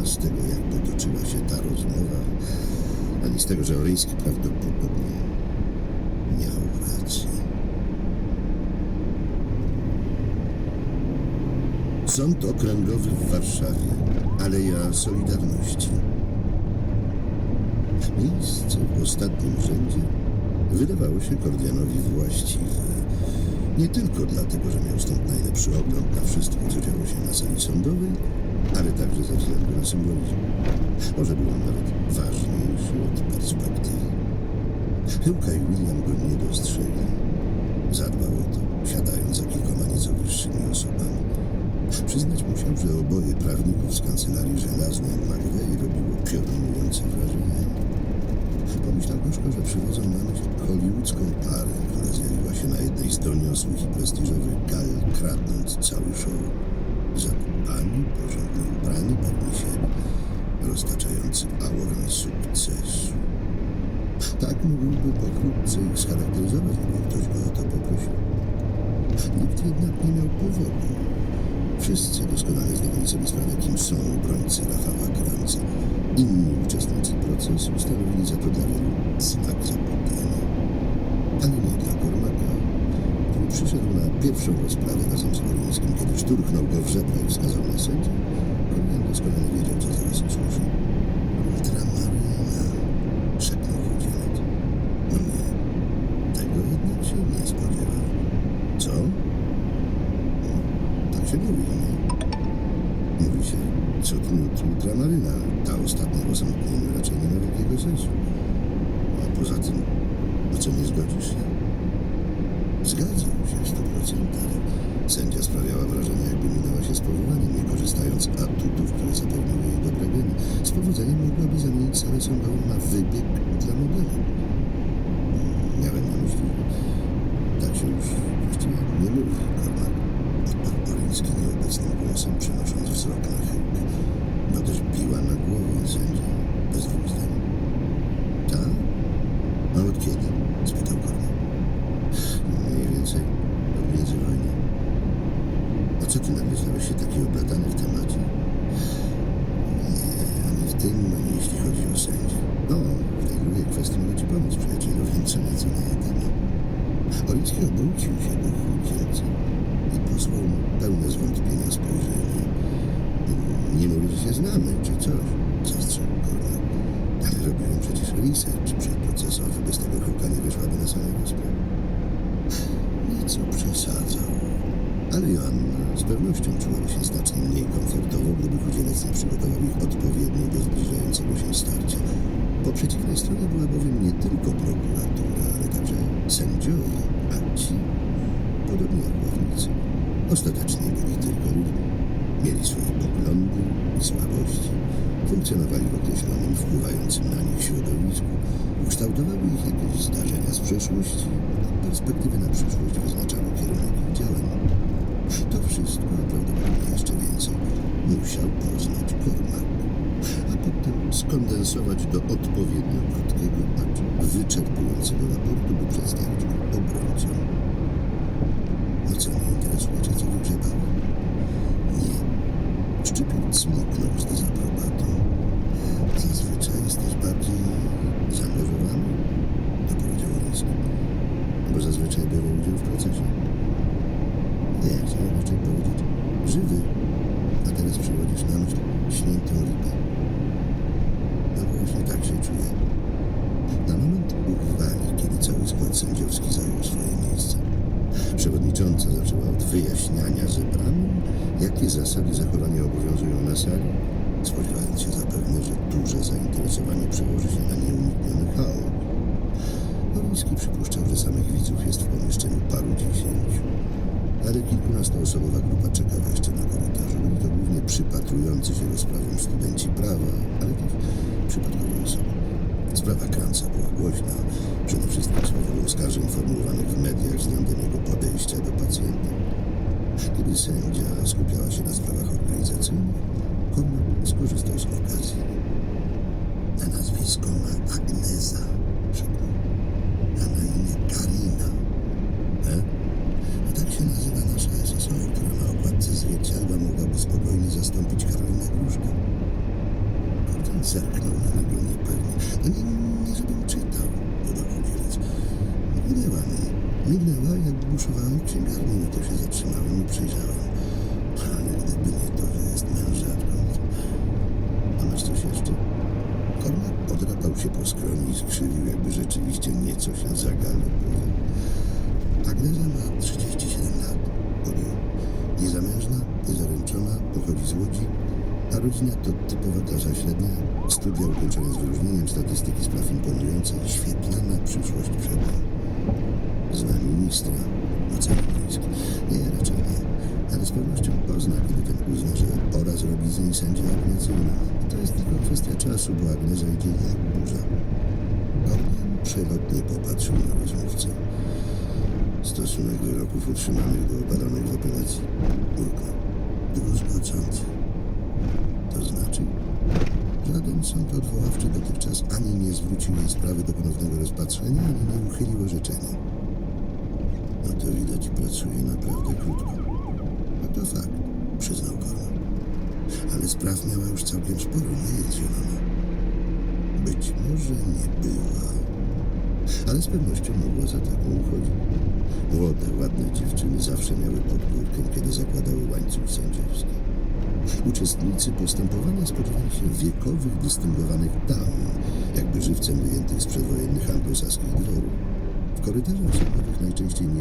z tego, jak potoczyła się ta rozmowa, ani z tego, że Oryński prawdopodobnie miał rację. Sąd Okręgowy w Warszawie, Aleja Solidarności. Miejsce w ostatnim rzędzie wydawało się Kordianowi właściwe. Nie tylko dlatego, że miał stąd najlepszy ogląd na wszystko, co działo się na sali sądowej, ale także ze względu na symbolizm. Może był on nawet ważniejszy od perspektywy. Hyłka i William go nie dostrzegli. Zadbał o to, siadając za kilkoma nieco wyższymi osobami. Przyznać musiał, że oboje prawników z kancelarii żelaznej McVeigh robiło piorunujące wrażenie. Pomyślał gorzko, że przywodzą na myśl hollywoodzką parę, która zjawiła się na jednej z doniosłych i prestiżowych gal, kradnąc cały show. Zadbani, porządnie ubrani, pewni siebie, roztaczający aurę sukcesu. Tak mógłby pokrótce ich scharakteryzować, gdyby ktoś go o to poprosił. Nikt jednak nie miał powodu. Wszyscy doskonale zdawali sobie sprawę, kim są obrońcy Rafała Kranca. Inni uczestnicy procesu stanowili za to dla wielu znak zapytania. Ale nie dla Cormaca, który przyszedł na pierwszą rozprawę razem z Oryńskim, kiedy szturchnął go w żebra i wskazał na sędzię. Cormac doskonale wiedział, co zaraz usłyszy. Ultramaryna, szepnął Wójcielet. No nie, tego jednak się nie spodziewał. Co? Tak się mówi, nie? Mówi się, co knut ultramaryna. Ta ostatnia w osamotnieniu raczej nie ma wielkiego sensu. A poza tym, o co nie zgodzisz się? Zgadzał się w 100%, ale sędzia sprawiała wrażenie, jakby minęła się z powołaniem, nie korzystając z atutów, które zapewniły jej dobre geny. Z powodzeniem mogłaby zamienić salę sądową na wybieg dla modelu. Miałem na myśli, że tak się już właściwie nie mówi, Cormac. Odparł Oryński nieobecnym głosem, przenosząc wzrok na Hyłkę. No też biła na głowę sędzia, bez dwóch zdań. Tak? A od kiedy? Spytał Cormac. Mniej więcej od międzywojnia. A co ty nagle stałeś się taki oblatany w temacie? Nie, ani w tym, ani jeśli chodzi o sędzię. No, w tej drugiej kwestii mogę ci pomóc, przyjacielu, więc co nieco na jedynie. Oryński obrócił się do Wójcielca i posłał mu pełne zwątpienia spojrzenie. Nie mówię, że się znamy, czy coś, zastrzegł Cormac. Ale robiłem przecież research przedprocesowy, bez tego Hyłka nie wyszłaby na salę rozpraw. Nieco przesadzał. Ale Joanna z pewnością czułaby się znacznie mniej komfortowo, gdyby Wójcielec nie przygotował ich odpowiednio do zbliżającego się starcia. Po przeciwnej stronie była bowiem nie tylko prokuratura, ale także sędziowie, a ci, podobnie jak ławnicy, ostatecznie byli tylko ludźmi. Mieli swoje poglądy i słabości, funkcjonowali w określonym, wpływającym na nich środowisku, ukształtowały ich jakieś zdarzenia z przeszłości, a perspektywy na przyszłość wyznaczały kierunek ich działań. To wszystko, a prawdopodobnie jeszcze więcej, musiał poznać Cormac, a potem skondensować do odpowiednio krótkiego, acz wyczerpującego raportu, by przedstawić go obrońcom. No co mnie interesuje, czy co wygrzebało? Nie. Szczypior smoknął z dezaprobatą. Zazwyczaj jesteś bardziej zaangażowany? To powiedział Oryński. Bo zazwyczaj biorę udział w procesie. Nie, chciałem raczej powiedzieć żywy, a teraz przywodzisz na myśl świętą lipę. No właśnie tak się czuję. Na moment urwali, kiedy cały skład sędziowski zajął swoje miejsce. Przewodnicząca zaczęła od wyjaśniania zebranym, jakie zasady zachowania obowiązują na sali, spodziewając się zapewne, że duże zainteresowanie przełoży się na nieunikniony chaos. Oryński przypuszczał, że samych widzów jest w pomieszczeniu paru dziesięciu, ale kilkunastoosobowa grupa czekała jeszcze na korytarzu. Byli to głównie przypatrujący się rozprawom studenci prawa, ale też przypadkowe osoby. Sprawa Kranca była głośna, przede wszystkim z powodu oskarżeń formułowanych w mediach względem jego podejścia do pacjenta. Kiedy sędzia skupiała się na sprawach organizacyjnych, Cormac skorzystał z okazji. Na nazwisko ma Agnesa, szepnął. A na imię Karina. No tak się nazywa nasza SS-owa, która na okładce zwierciadła mogłaby spokojnie zastąpić Karolinę Gruszkę. Zerknął na niego niepewnie. No nie żebym czytał, dodał Chudzielec. Mignęła, jak buszowałem w księgarni, no to się zatrzymałem i przyjrzałem. Ale gdyby nie to, że jest mężatką. A masz coś jeszcze? Kormak podrapał się po skroni i skrzywił, jakby rzeczywiście nieco się zagalopował. Agneza ma 37 lat, podjął. Niezamężna, niezaręczona, pochodzi z Łodzi, a rodzina to typowa klasa średnia, studia ukończone z wyróżnieniem, statystyki spraw imponujące, świetna na przyszłość przed nią. Zna ministra, oceni wojsk. Nie, raczej nie, ale z pewnością pozna, kiedy ten uzna, że pora zrobić z niej sędzia apelacyjną. To jest tylko kwestia czasu, bo Agneza idzie jak burza. Organ przelotnie popatrzył na rozmówcę. Stosunek wyroków utrzymanych do obalonych w apelacji. Mruknął. Druzgoczący. To znaczy, żaden sąd odwoławczy dotychczas ani nie zwrócił jej sprawy do ponownego rozpatrzenia, ani nie uchylił orzeczenia. No to widać, pracuje naprawdę krótko. No to fakt, przyznał Korman. Ale spraw miała już całkiem sporo, nie jest zielona. Być może nie była, ale z pewnością mogła za taką uchodzić. Młode, ładne dziewczyny zawsze miały pod górkę, kiedy zakładały łańcuch sędziowski. Uczestnicy postępowania spodziewali się wiekowych, dystyngowanych dam, jakby żywcem wyjętych z przedwojennych anglosaskich dworów. W korytarzach sądowych najczęściej